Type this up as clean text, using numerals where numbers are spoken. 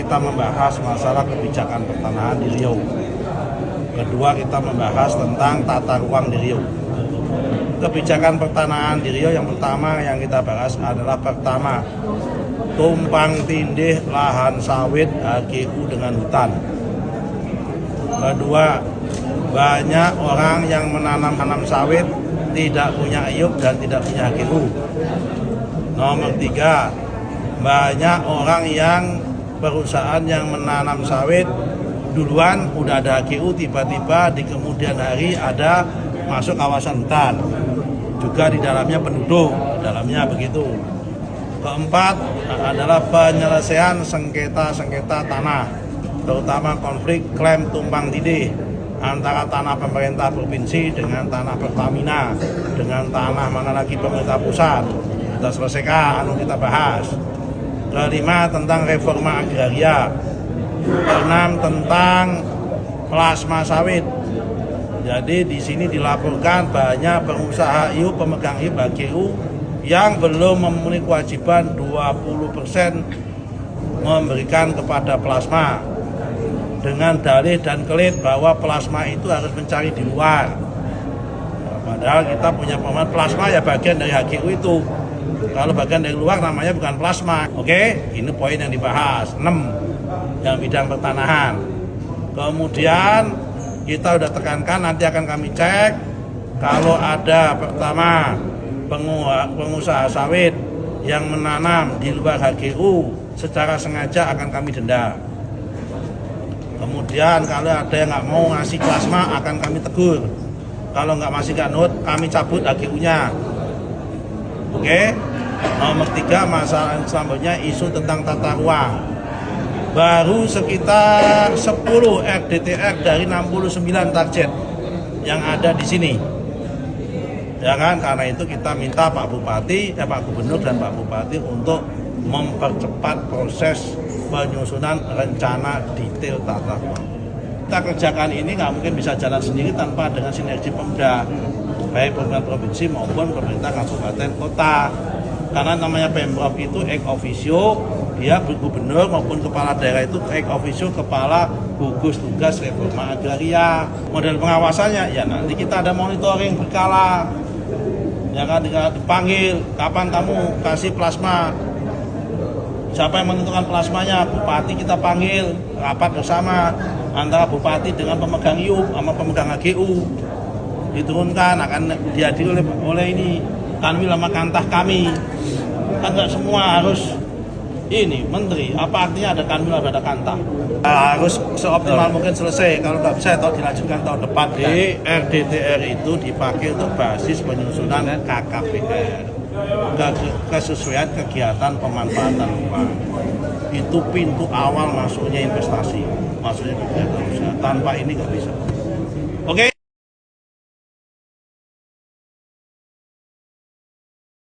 kita membahas masalah kebijakan pertanahan di Riau. Kedua, kita membahas tentang tata ruang di Riau. Kebijakan pertanahan di Riau yang pertama yang kita bahas adalah pertama, tumpang tindih lahan sawit HGU dengan hutan. Kedua, banyak orang yang menanam sawit tidak punya IUP dan tidak punya HGU. Nomor tiga, banyak orang yang perusahaan yang menanam sawit duluan udah ada HGU, tiba-tiba di kemudian hari ada masuk kawasan hutan, juga di dalamnya penduduk, di dalamnya begitu. Keempat adalah penyelesaian sengketa tanah, terutama konflik klaim tumpang tindih antara tanah pemerintah provinsi dengan tanah Pertamina, dengan tanah mana lagi pemerintah pusat. Kita selesaikan, kita bahas. Kelima, tentang reforma agraria. Keenam, tentang plasma sawit. Jadi di sini dilaporkan banyak pengusaha IUP, pemegang IUP HGU yang belum memenuhi kewajiban 20% memberikan kepada plasma dengan dalih dan kelit bahwa plasma itu harus mencari di luar. Padahal kita punya pemahaman plasma ya bagian dari HGU itu. Kalau bagian dari luar namanya bukan plasma. Oke, ini poin yang dibahas. 6 yang bidang pertanahan. Kemudian kita udah tekankan, nanti akan kami cek kalau ada pertama pengusaha sawit yang menanam di luar HGU secara sengaja akan kami denda. Kemudian kalau ada yang nggak mau ngasih plasma akan kami tegur. Kalau nggak masih nggak nurut, kami cabut HGU-nya. Oke. Nomor 3, masalah selanjutnya isu tentang tata ruang. Baru sekitar 10 RDTR dari 69 target yang ada di sini. Ya kan, karena itu kita minta Pak Bupati, Pak Gubernur dan Pak Bupati untuk mempercepat proses penyusunan rencana detail tata ruang. Kita kerjakan ini nggak mungkin bisa jalan sendiri tanpa dengan sinergi Pemda, baik pemerintah provinsi maupun pemerintah kabupaten kota. Karena namanya Pemprov itu ex officio, dia gubernur maupun kepala daerah itu ex officio kepala gugus tugas reforma agraria. Model pengawasannya ya nanti kita ada monitoring berkala. Ya kan, dipanggil, kapan kamu kasih plasma? Siapa yang menentukan plasmanya? Bupati kita panggil, rapat bersama antara bupati dengan pemegang IUP sama pemegang HGU. Diturunkan, akan dihadiri oleh ini Kanwil sama Kantah kami. Kan nggak semua harus ini menteri, apa artinya ada Kanwil ada Kantah? Harus seoptimal mungkin selesai, kalau nggak bisa atau dilanjutkan tahun depan. Di RDTR itu dipakai untuk basis penyusunan KKPR, kesesuaian kegiatan pemanfaatan ruang. Itu pintu awal masuknya investasi, masuknya kegiatan usaha. Tanpa ini nggak bisa. Oke.